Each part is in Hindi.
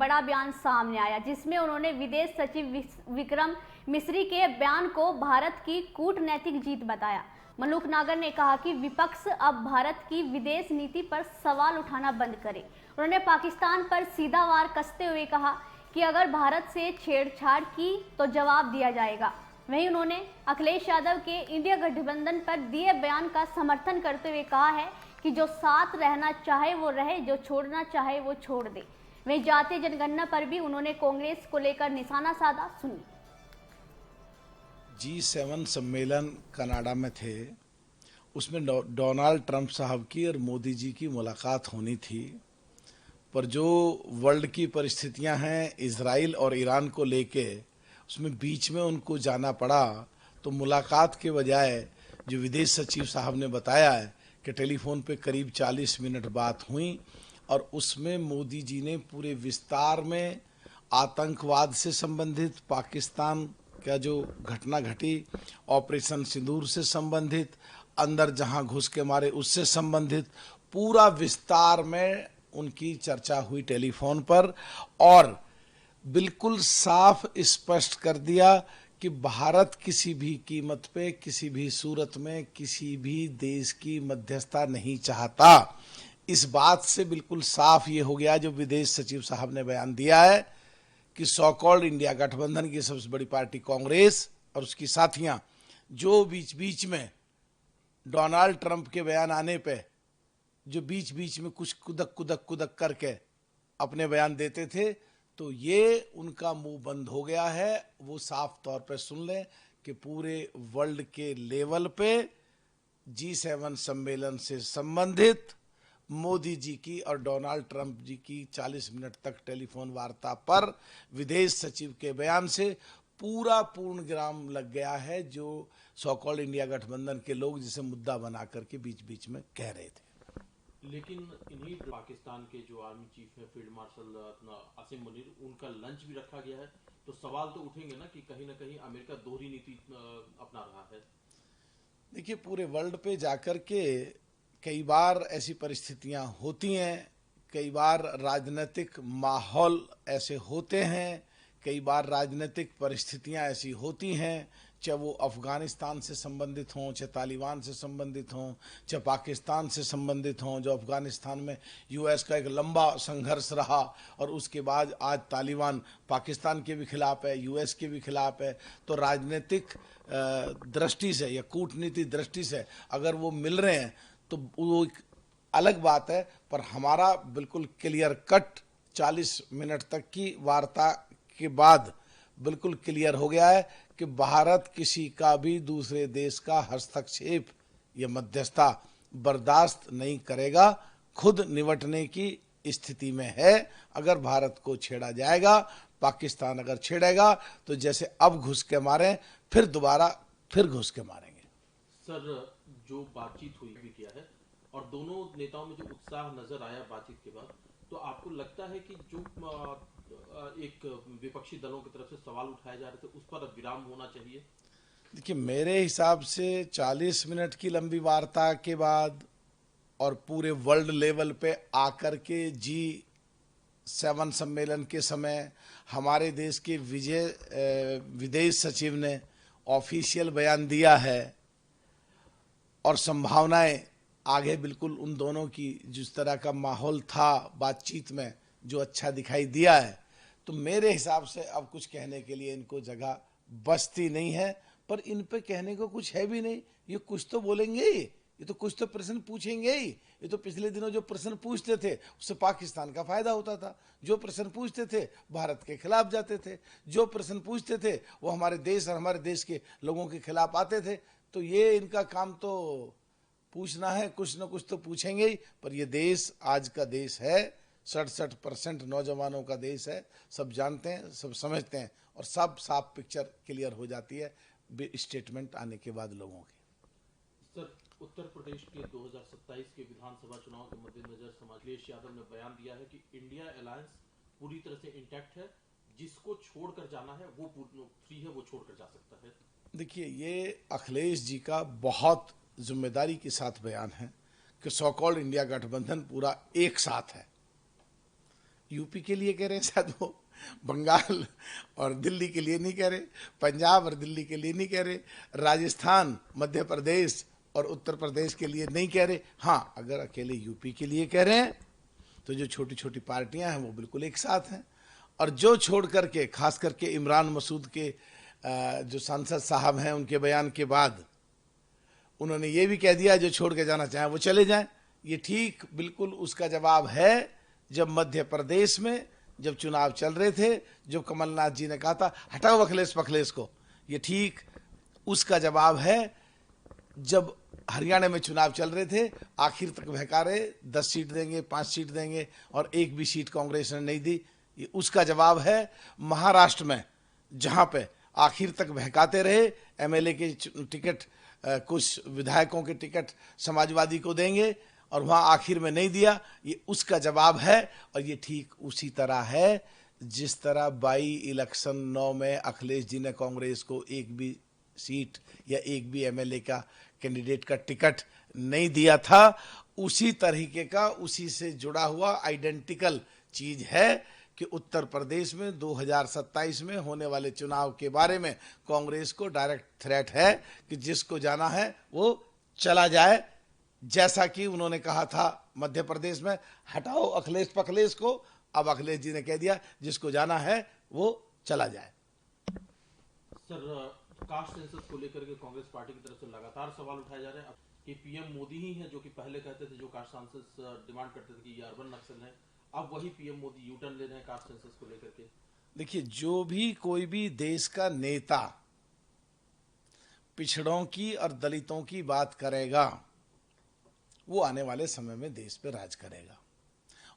बड़ा बयान सामने आया, जिसमें उन्होंने विदेश सचिव विक्रम मिस्री के बयान को भारत की कूटनैतिक जीत बताया। मलूक नागर ने कहा कि विपक्ष अब भारत की विदेश नीति पर सवाल उठाना बंद करे। उन्होंने पाकिस्तान पर सीधा वार कसते हुए कहा कि अगर भारत से छेड़छाड़ की तो जवाब दिया जाएगा। वहीं उन्होंने अखिलेश यादव के इंडिया गठबंधन पर दिए बयान का समर्थन करते हुए कहा है कि जो साथ रहना चाहे वो रहे, जो छोड़ना चाहे वो छोड़ दे। वहीं जातीय जनगणना पर भी उन्होंने कांग्रेस को लेकर निशाना साधा। सुनिए। G7 सम्मेलन कनाडा में थे, उसमें डोनाल्ड ट्रंप साहब की और मोदी जी की मुलाकात होनी थी, पर जो वर्ल्ड की परिस्थितियां हैं इजराइल और ईरान को लेके, उसमें बीच में उनको जाना पड़ा। तो मुलाकात के बजाय जो विदेश सचिव साहब ने बताया है कि टेलीफोन पे करीब 40 मिनट बात हुई और उसमें मोदी जी ने पूरे विस्तार में आतंकवाद से संबंधित, पाकिस्तान का जो घटना घटी ऑपरेशन सिंदूर से संबंधित, अंदर जहां घुस के मारे उससे संबंधित पूरा विस्तार में उनकी चर्चा हुई टेलीफोन पर, और बिल्कुल साफ स्पष्ट कर दिया कि भारत किसी भी कीमत पे, किसी भी सूरत में किसी भी देश की मध्यस्थता नहीं चाहता। इस बात से बिल्कुल साफ ये हो गया जो विदेश सचिव साहब ने बयान दिया है कि सो कॉल्ड इंडिया गठबंधन की सबसे बड़ी पार्टी कांग्रेस और उसकी साथियां जो बीच बीच में डोनाल्ड ट्रंप के बयान आने पे जो बीच बीच में कुछ कुदक करके अपने बयान देते थे, तो ये उनका मुंह बंद हो गया है। वो साफ तौर पे सुन लें कि पूरे वर्ल्ड के लेवल पे G7 सम्मेलन से संबंधित मोदी जी की और डोनाल्ड ट्रंप जी की 40 मिनट तक टेलीफोन वार्ता पर विदेश सचिव के बयान से पूरा पूर्णविराम लग गया है, जो सो कॉल्ड इंडिया गठबंधन के लोग जिसे मुद्दा बना करके बीच बीच में कह रहे थे। लेकिन इन्हीं पाकिस्तान के जो आर्मी चीफ है फील्ड मार्शल आसिम मुनीर, उनका लंच भी रखा गया है, तो सवाल तो उठेंगे ना कि कहीं ना कहीं अमेरिका दोहरी नीति अपना रहा है। देखिए, पूरे वर्ल्ड पे जाकर के कई बार ऐसी परिस्थितियां होती हैं, कई बार राजनीतिक माहौल ऐसे होते हैं, कई बार राजनीतिक परिस्थितियां ऐसी होती हैं, चाहे वो अफगानिस्तान से संबंधित हों, चाहे तालिबान से संबंधित हों, चाहे पाकिस्तान से संबंधित हों। जो अफगानिस्तान में यूएस का एक लंबा संघर्ष रहा और उसके बाद आज तालिबान पाकिस्तान के भी खिलाफ है, यूएस के भी खिलाफ है। तो राजनीतिक दृष्टि से या कूटनीति दृष्टि से अगर वो मिल रहे हैं तो वो एक अलग बात है, पर हमारा बिल्कुल क्लियर कट 40 मिनट तक की वार्ता के बाद बिल्कुल क्लियर हो गया है कि भारत किसी का भी दूसरे देश का हस्तक्षेप या मध्यस्थता बर्दाश्त नहीं करेगा, खुद निपटने की स्थिति में है। अगर भारत को छेड़ा जाएगा, पाकिस्तान अगर छेड़ेगा तो जैसे अब घुस के मारे फिर दोबारा फिर घुस के मारेंगे। सर, जो बातचीत हुई भी किया है और दोनों नेताओं में जो उत्साह नजर आया बातचीत के बाद, तो आपको लगता है कि जो एक विपक्षी दलों की तरफ से सवाल उठाए जा रहे थे उस पर विराम होना चाहिए? देखिए, मेरे हिसाब से 40 मिनट की लंबी वार्ता के बाद और पूरे वर्ल्ड लेवल पे आकर के G7 सम्मेलन के समय हमारे देश के विदेश सचिव ने ऑफिशियल बयान दिया है और संभावनाएं आगे बिल्कुल उन दोनों की जिस तरह का माहौल था बातचीत में जो अच्छा दिखाई दिया है, तो मेरे हिसाब से अब कुछ कहने के लिए इनको जगह बचती नहीं है। पर इन पे कहने को कुछ है भी नहीं, ये कुछ तो बोलेंगे ही, ये तो कुछ तो प्रश्न पूछेंगे ही। ये तो पिछले दिनों जो प्रश्न पूछते थे उससे पाकिस्तान का फायदा होता था, जो प्रश्न पूछते थे भारत के खिलाफ जाते थे, जो प्रश्न पूछते थे वो हमारे देश और हमारे देश के लोगों के खिलाफ आते थे। तो ये इनका काम तो पूछना है, कुछ ना कुछ तो पूछेंगे ही। पर ये देश आज का देश है, 67% नौजवानों का देश है, सब जानते हैं, सब समझते हैं और सब साफ पिक्चर क्लियर हो जाती है स्टेटमेंट आने के बाद लोगों की। सर, उत्तर प्रदेश के 2027 के विधानसभा चुनाव के मद्देनजर अखिलेश यादव ने बयान दिया है कि इंडिया अलायंस पूरी तरह से इंटैक्ट है, जिसको छोड़कर जाना है वो फ्री है, वो छोड़कर जा सकता है। देखिए, ये अखिलेश जी का बहुत जिम्मेदारी के साथ बयान है कि सो कॉल्ड इंडिया गठबंधन पूरा एक साथ है। यूपी के लिए कह रहे हैं, शायद वो बंगाल और दिल्ली के लिए नहीं कह रहे, पंजाब और दिल्ली के लिए नहीं कह रहे, राजस्थान, मध्य प्रदेश और उत्तर प्रदेश के लिए नहीं कह रहे। हाँ, अगर अकेले यूपी के लिए कह रहे हैं तो जो छोटी छोटी पार्टियां हैं वो बिल्कुल एक साथ हैं, और जो छोड़ करके, खास करके इमरान मसूद के जो सांसद साहब हैं, उनके बयान के बाद उन्होंने ये भी कह दिया जो छोड़ के जाना चाहें वो चले जाएं। ये ठीक बिल्कुल उसका जवाब है जब मध्य प्रदेश में जब चुनाव चल रहे थे, जब कमलनाथ जी ने कहा था हटाओ अखिलेश पखलेश को, ये ठीक उसका जवाब है जब हरियाणा में चुनाव चल रहे थे, आखिर तक बहका रहे 10 सीट देंगे, 5 सीट देंगे, और एक भी सीट कांग्रेस ने नहीं दी। ये उसका जवाब है महाराष्ट्र में, जहां पे आखिर तक बहकाते रहे, एमएलए के टिकट, कुछ विधायकों के टिकट समाजवादी को देंगे और वहां आखिर में नहीं दिया। ये उसका जवाब है। और ये ठीक उसी तरह है जिस तरह बाई इलेक्शन 9 में अखिलेश जी ने कांग्रेस को एक भी सीट या एक भी एमएलए का कैंडिडेट का टिकट नहीं दिया था, उसी तरीके का, उसी से जुड़ा हुआ आइडेंटिकल चीज है कि उत्तर प्रदेश में 2027 में होने वाले चुनाव के बारे में कांग्रेस को डायरेक्ट थ्रेट है कि जिसको जाना है वो चला जाए। जैसा कि उन्होंने कहा था मध्य प्रदेश में हटाओ अखिलेश पखलेश को, अब अखिलेश जी ने कह दिया जिसको जाना है वो चला जाए। सर, कास्ट सेंसस को लेकर के कांग्रेस पार्टी की तरफ से लगातार सवाल उठाए जा रहे हैं कि पीएम मोदी ही हैं जो कि पहले कहते थे, जो कास्ट सेंसस डिमांड करते थे कि ये अर्बन नक्सल है, अब वही पीएम मोदी यू टर्न ले रहे हैं कास्ट सेंसस को लेकर के। देखिए, जो भी कोई भी देश का नेता पिछड़ों की और दलितों की बात करेगा वो आने वाले समय में देश पे राज करेगा।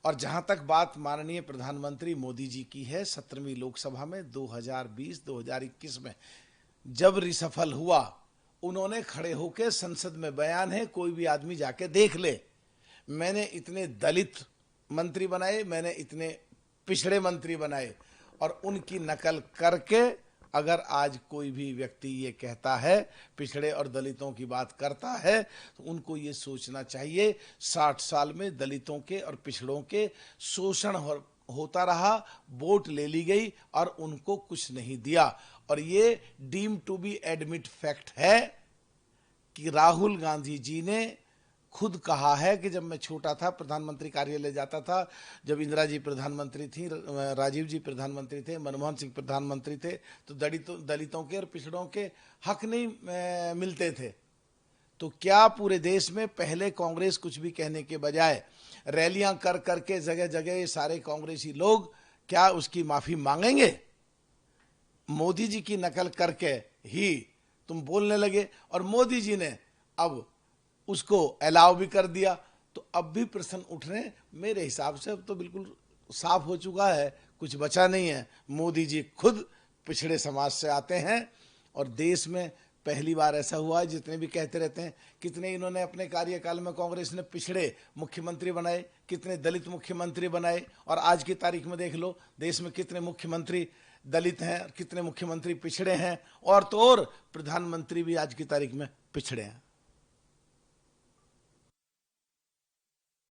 और जहां तक बात माननीय प्रधानमंत्री मोदी जी की है, 17वीं लोकसभा में 2020-2021 में जब रिसफल हुआ, उन्होंने खड़े होकर संसद में बयान है, कोई भी आदमी जाके देख ले, मैंने इतने दलित मंत्री बनाए, मैंने इतने पिछड़े मंत्री बनाए, और उनकी नकल करके अगर आज कोई भी व्यक्ति ये कहता है, पिछड़े और दलितों की बात करता है, तो उनको ये सोचना चाहिए 60 साल में दलितों के और पिछड़ों के शोषण होता रहा, वोट ले ली गई और उनको कुछ नहीं दिया। और ये deem to be admit fact है कि राहुल गांधी जी ने खुद कहा है कि जब मैं छोटा था, प्रधानमंत्री कार्यालय जाता था, जब इंदिरा जी प्रधानमंत्री थी, राजीव जी प्रधानमंत्री थे, मनमोहन सिंह प्रधानमंत्री थे, तो दलितों के और पिछड़ों के हक नहीं मिलते थे। तो क्या पूरे देश में पहले कांग्रेस कुछ भी कहने के बजाय रैलियां कर करके जगह जगह ये सारे कांग्रेसी लोग क्या उसकी माफी मांगेंगे? मोदी जी की नकल करके ही तुम बोलने लगे, और मोदी जी ने अब उसको अलाउ भी कर दिया। तो अब भी प्रश्न उठ रहे हैं। मेरे हिसाब से अब तो बिल्कुल साफ हो चुका है, कुछ बचा नहीं है। मोदी जी खुद पिछड़े समाज से आते हैं, और देश में पहली बार ऐसा हुआ है, जितने भी कहते रहते हैं, कितने इन्होंने अपने कार्यकाल में कांग्रेस ने पिछड़े मुख्यमंत्री बनाए, कितने दलित मुख्यमंत्री बनाए, और आज की तारीख में देख लो देश में कितने मुख्यमंत्री दलित हैं और कितने मुख्यमंत्री पिछड़े हैं, और तो और प्रधानमंत्री भी आज की तारीख में पिछड़े हैं।